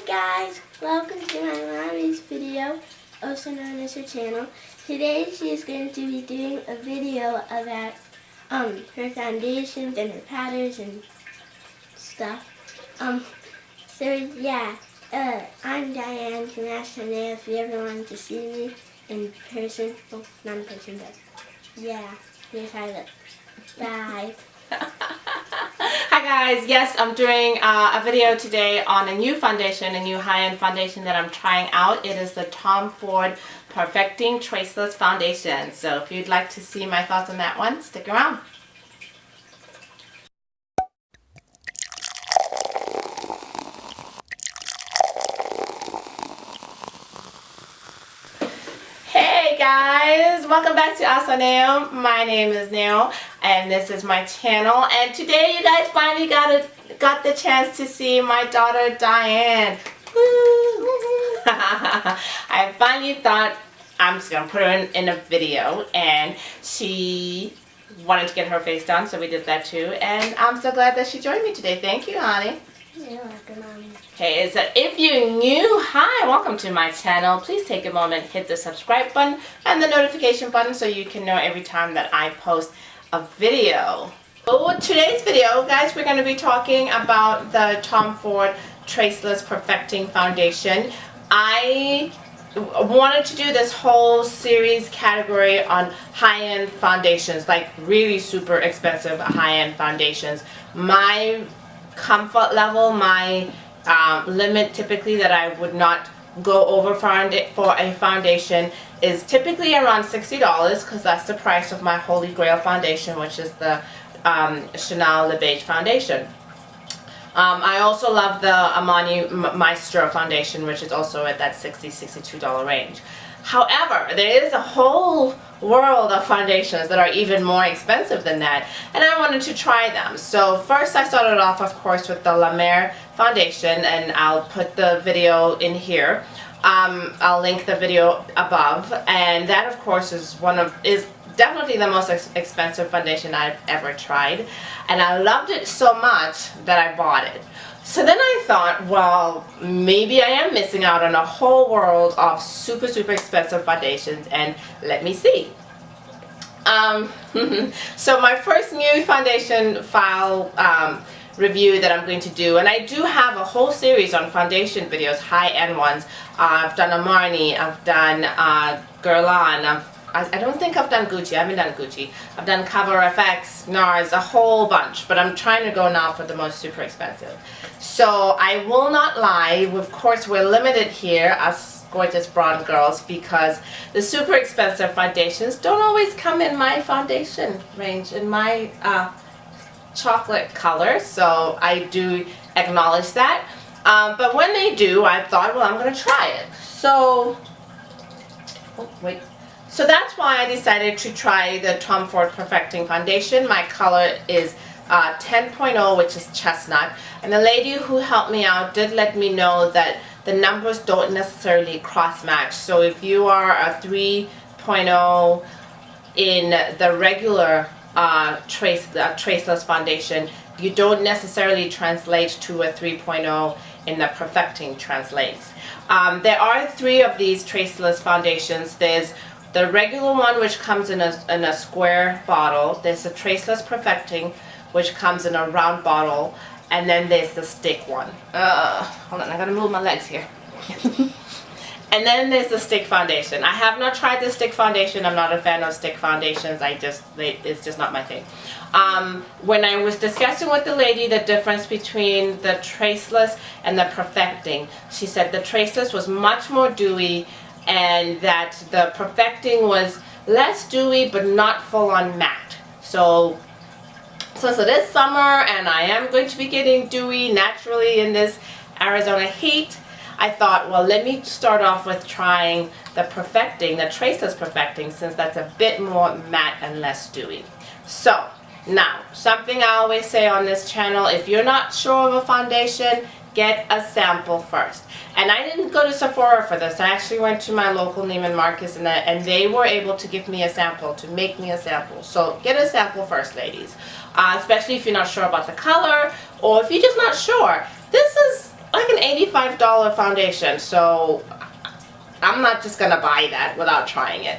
guys, welcome to my mommy's video, also known as her channel. Today she is going to be doing a video about her foundations and her powders and stuff. So yeah, I'm Diane from AhhhSoNeo if you ever wanted to see me in person. Well, not in person, but yeah, here's how I look. Bye. Hi guys, yes, I'm doing a video today on a new foundation, a new high-end foundation that I'm trying out. It is the Tom Ford Perfecting Traceless Foundation. So if you'd like to see my thoughts on that one, stick around. Hey guys, welcome back to AhhhSoNeo. My name is Neo and this is my channel, and today you guys finally got the chance to see my daughter Diane. I finally thought I'm just gonna put her in a video, and she wanted to get her face done, so we did that too, and I'm so glad that she joined me today. Thank you, honey. You're welcome, Mommy. Okay, so if you're new, hi, welcome to my channel. Please take a moment, hit the subscribe button and the notification button so you can know every time that I post a video. So today's video, guys, we're going to be talking about the Tom Ford Traceless Perfecting Foundation. I wanted to do this whole series category on high-end foundations, like really super expensive high-end foundations. My comfort level, my limit typically that I would not go over for a foundation is typically around $60, because that's the price of my Holy Grail foundation, which is the Chanel Le Beige foundation. I also love the Armani Maestro foundation, which is also at that $62 range. However, there is a whole world of foundations that are even more expensive than that, and I wanted to try them. So first I started off, of course, with the La Mer foundation, and I'll put the video in here. I'll link the video above, and that of course is definitely the most expensive foundation I've ever tried, and I loved it so much that I bought it. So then I thought, well, maybe I am missing out on a whole world of super expensive foundations, and let me see. So my first new foundation file review that I'm going to do, and I do have a whole series on foundation videos, high-end ones. I've done Armani, I've done Guerlain, I don't think I've done Gucci. I haven't done Gucci. I've done CoverFX, Nars, a whole bunch, but I'm trying to go now for the most super expensive. So I will not lie, of course we're limited here as gorgeous blonde girls, because the super expensive foundations don't always come in my foundation range, in my chocolate color, so I do acknowledge that. But when they do, I thought, well, I'm going to try it. So, oh, wait. So that's why I decided to try the Tom Ford Perfecting Foundation. My color is 10.0, which is chestnut. And the lady who helped me out did let me know that the numbers don't necessarily cross-match. So if you are a 3.0 in the regular Traceless Foundation, you don't necessarily translate to a 3.0 in the Perfecting translates. There are 3 of these Traceless foundations. There's the regular one, which comes in a square bottle. There's the Traceless Perfecting, which comes in a round bottle. And then there's the stick one. Hold on, I gotta move my legs here. And then there's the stick foundation. I have not tried the stick foundation. I'm not a fan of stick foundations. It's just not my thing. When I was discussing with the lady the difference between the Traceless and the Perfecting, she said the Traceless was much more dewy, and that the Perfecting was less dewy but not full on matte. So this summer, and I am going to be getting dewy naturally in this Arizona heat, I thought, well, let me start off with trying the Perfecting, the Traceless Perfecting, since that's a bit more matte and less dewy. So now, something I always say on this channel, if you're not sure of a foundation, get a sample first. And I didn't go to Sephora for this. I actually went to my local Neiman Marcus, and they were able to give me a sample, to make me a sample. So get a sample first, ladies. Especially if you're not sure about the color, or if you're just not sure. This is, like like an $85 foundation, so I'm not just gonna buy that without trying it.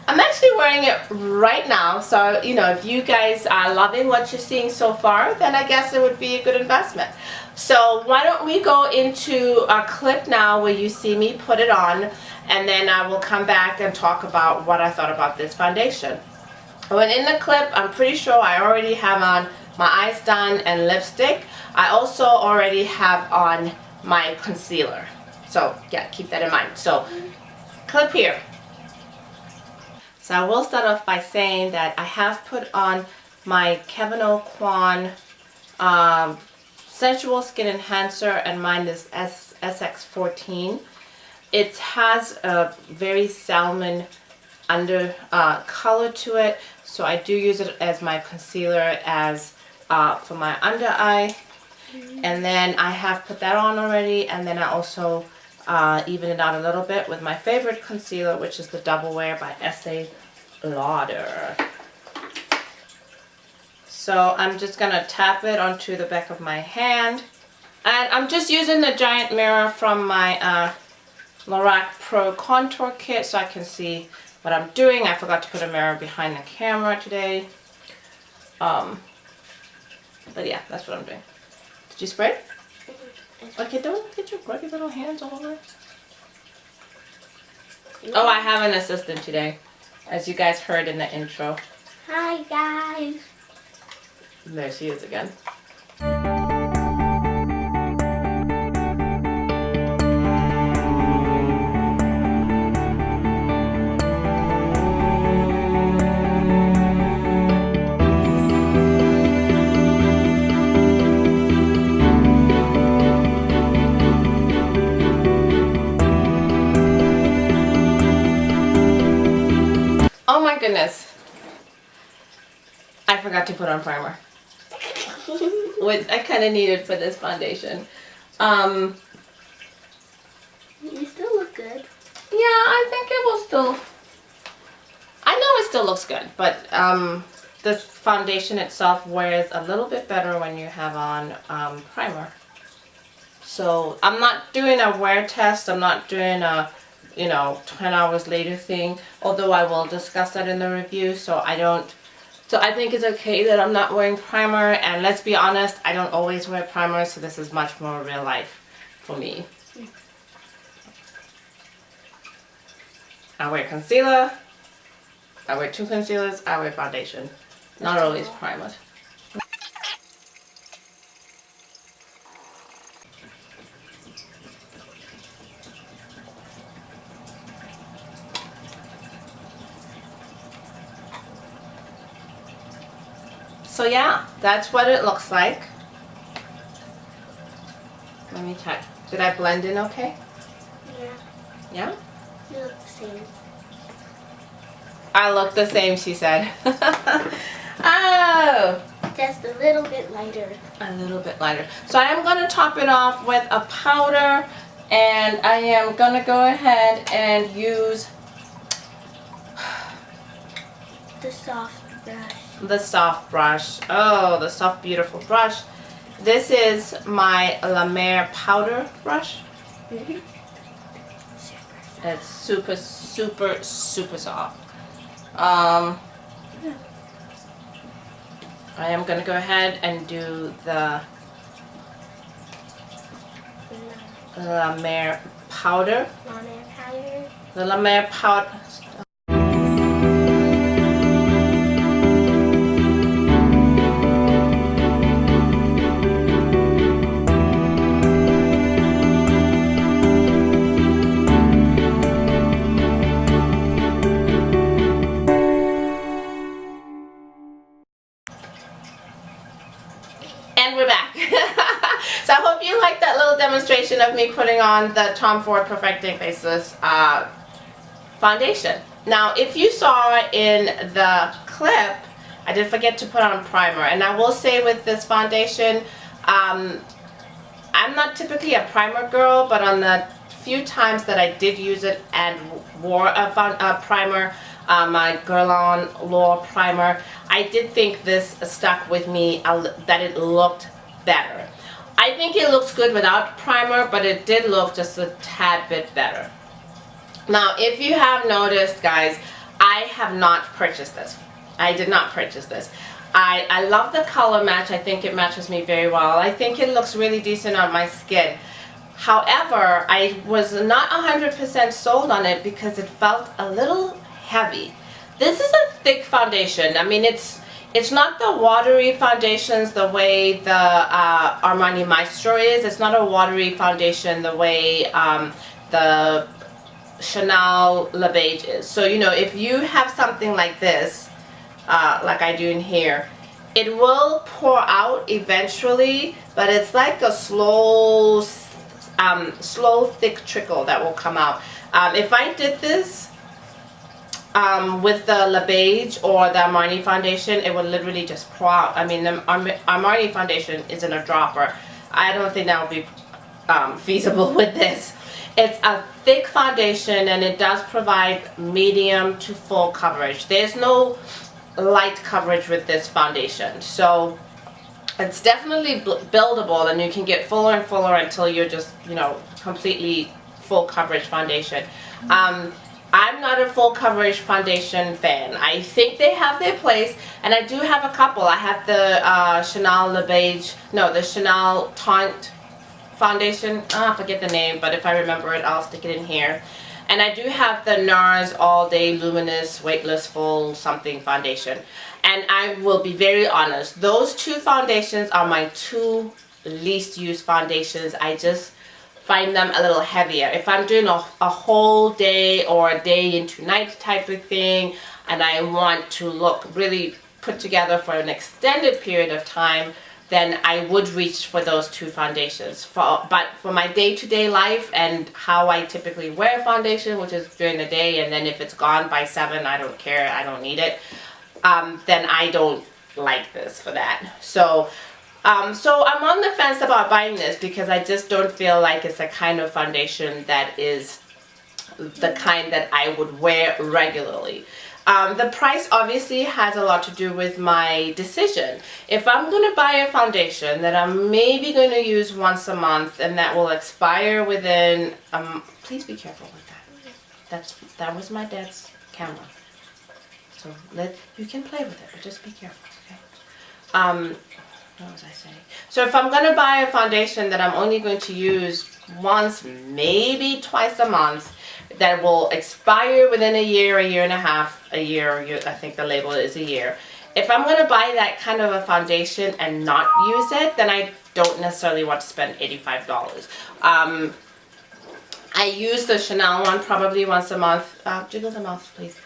I'm actually wearing it right now, so you know, if you guys are loving what you're seeing so far, then I guess it would be a good investment. So why don't we go into a clip now where you see me put it on, and then I will come back and talk about what I thought about this foundation. When in the clip, I'm pretty sure I already have on my eyes done and lipstick. I also already have on my concealer. So yeah, keep that in mind. So clip here. So I will start off by saying that I have put on my Kevyn Aucoin Sensual Skin Enhancer, and mine is SX14. It has a very salmon under color to it, so I do use it as my concealer as for my under eye. And then I have put that on already, and then I also even it out a little bit with my favorite concealer, which is the Double Wear by Estee Lauder. So I'm just gonna tap it onto the back of my hand, and I'm just using the giant mirror from my Lorac Pro Contour Kit so I can see what I'm doing. I forgot to put a mirror behind the camera today. But yeah, that's what I'm doing. Did you spray it? Okay, don't get your grubby little hands all over. Oh, I have an assistant today, as you guys heard in the intro. Hi guys. And there she is again. Oh my goodness, I forgot to put on primer, which I kind of needed for this foundation. You still look good. Yeah, I think it will still, I know it still looks good, but this foundation itself wears a little bit better when you have on primer. So I'm not doing a wear test, I'm not doing a 10 hours later thing, although I will discuss that in the review. So I think it's okay that I'm not wearing primer, and let's be honest, I don't always wear primer, so this is much more real life for me. I wear concealer, I wear 2 concealers, I wear foundation, not always primer. So yeah, that's what it looks like. Let me check. Did I blend in okay? Yeah. Yeah? You look the same. I look the same, she said. Oh! Just a little bit lighter. A little bit lighter. So I am going to top it off with a powder, and I am going to go ahead and use The soft brush. the soft brush. Oh, the soft, beautiful brush. This is my La Mer powder brush. Mm-hmm. It's super, super, super soft. I am going to go ahead and do the La Mer powder. La Mer powder. The La Mer powder. And we're back. So I hope you liked that little demonstration of me putting on the Tom Ford Perfecting Faceless foundation. Now, if you saw in the clip, I did forget to put on primer. And I will say with this foundation, I'm not typically a primer girl, but on the few times that I did use it and wore a primer, my Guerlain Law primer, I did think this stuck with me, that it looked better. I think it looks good without primer, but it did look just a tad bit better. Now, if you have noticed, guys, I have not purchased this. I did not purchase this. I love the color match. I think it matches me very well. I think it looks really decent on my skin. However, I was not 100% sold on it because it felt a little heavy. This is a thick foundation. I mean, it's not the watery foundations the way the Armani Maestro is. It's not a watery foundation the way the Chanel Le Beige is. So, you know, if you have something like this, like I do in here, it will pour out eventually, but it's like a slow thick trickle that will come out. If I did this with the Le Beige or the Armani foundation, it would literally just pour out. I mean, the Armani foundation isn't a dropper. I don't think that would be feasible with this. It's a thick foundation and it does provide medium to full coverage. There's no light coverage with this foundation, so it's definitely buildable, and you can get fuller and fuller until you're just, you know, completely full coverage foundation. I'm not a full coverage foundation fan. I think they have their place, and I do have a couple. I have the Chanel Le Beige, no, the Chanel Taunt foundation. I forget the name, but if I remember it, I'll stick it in here. And I do have the Nars All Day Luminous Weightless Full Something foundation. And I will be very honest, those two foundations are my two least used foundations. I just find them a little heavier. If I'm doing a whole day or a day into night type of thing, and I want to look really put together for an extended period of time, then I would reach for those two foundations. But for my day-to-day life and how I typically wear foundation, which is during the day, and then if it's gone by 7, I don't care, I don't need it, then I don't like this for that. So I'm on the fence about buying this because I just don't feel like it's a kind of foundation that is the kind that I would wear regularly. The price obviously has a lot to do with my decision. If I'm going to buy a foundation that I'm maybe going to use once a month and that will expire within, please be careful with that. That was my dad's camera. So you can play with it, but just be careful, okay? What was I saying? So if I'm going to buy a foundation that I'm only going to use once, maybe twice a month, that will expire within a year and a half, a year, I think the label is a year. If I'm going to buy that kind of a foundation and not use it, then I don't necessarily want to spend $85. I use the Chanel one probably once a month. Jiggle the mouse, please.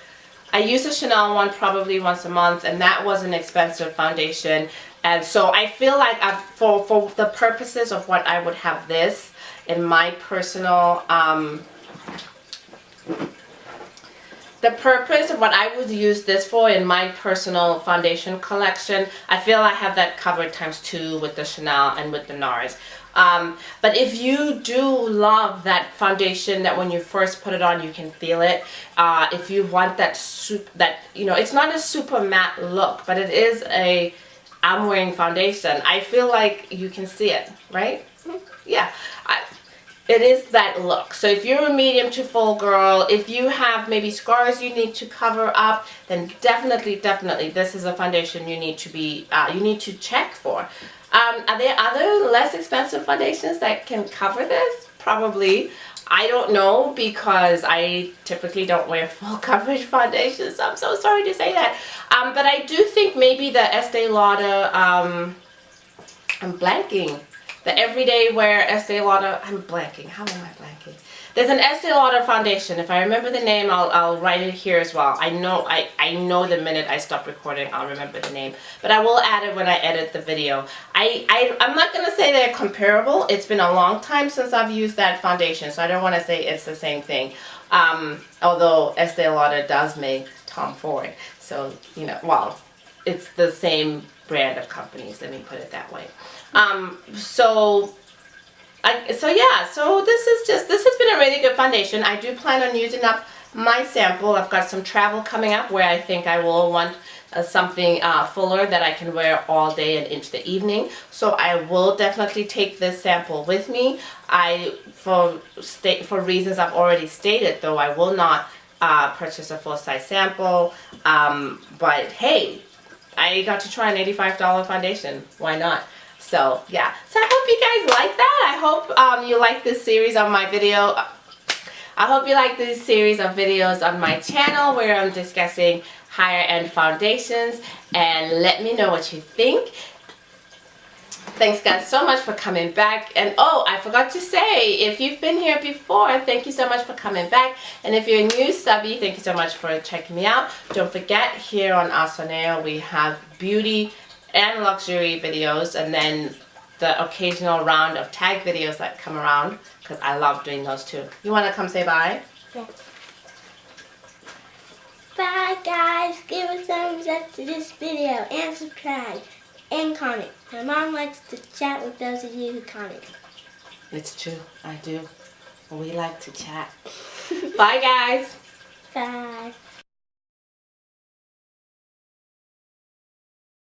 I use the Chanel one probably once a month, and that was an expensive foundation. And so I feel like for the purposes of what I would have this in my personal, the purpose of what I would use this for in my personal foundation collection, I feel I have that covered ×2 with the Chanel and with the Nars. But if you do love that foundation that when you first put it on you can feel it, if you want that you know, it's not a super matte look, but it is a I'm wearing foundation. I feel like you can see it, right? Yeah. It is that look. So if you're a medium to full girl, if you have maybe scars you need to cover up, then definitely this is a foundation you need to check for. Are there other less expensive foundations that can cover this? Probably. I don't know because I typically don't wear full coverage foundations, so I'm so sorry to say that. But I do think maybe the Estee Lauder, I'm blanking. The Everyday Wear Estee Lauder, I'm blanking. How am I blanking? There's an Estee Lauder foundation. If I remember the name, I'll write it here as well. I know the minute I stop recording, I'll remember the name. But I will add it when I edit the video. I'm not going to say they're comparable. It's been a long time since I've used that foundation, so I don't want to say it's the same thing. Although Estee Lauder does make Tom Ford. So, you know, well, it's the same brand of companies, let me put it that way. So this has been a really good foundation. I do plan on using up my sample. I've got some travel coming up where I think I will want something fuller that I can wear all day and into the evening. So I will definitely take this sample with me. For reasons I've already stated, though, I will not purchase a full-size sample. But hey, I got to try an $85 foundation. Why not? So yeah. So I hope you guys like that. I hope you like this series of my video. I hope you like this series of videos on my channel where I'm discussing higher end foundations, and let me know what you think. Thanks guys so much for coming back. And oh, I forgot to say, if you've been here before, thank you so much for coming back. And if you're a new subby, thank you so much for checking me out. Don't forget, here on AhhhSoNeo we have beauty and luxury videos, and then the occasional round of tag videos that come around, because I love doing those too. You want to come say bye? Yeah. Bye guys. Give a thumbs up to this video and subscribe and comment. My mom likes to chat with those of you who comment. It's true, I do. We like to chat. Bye guys. Bye.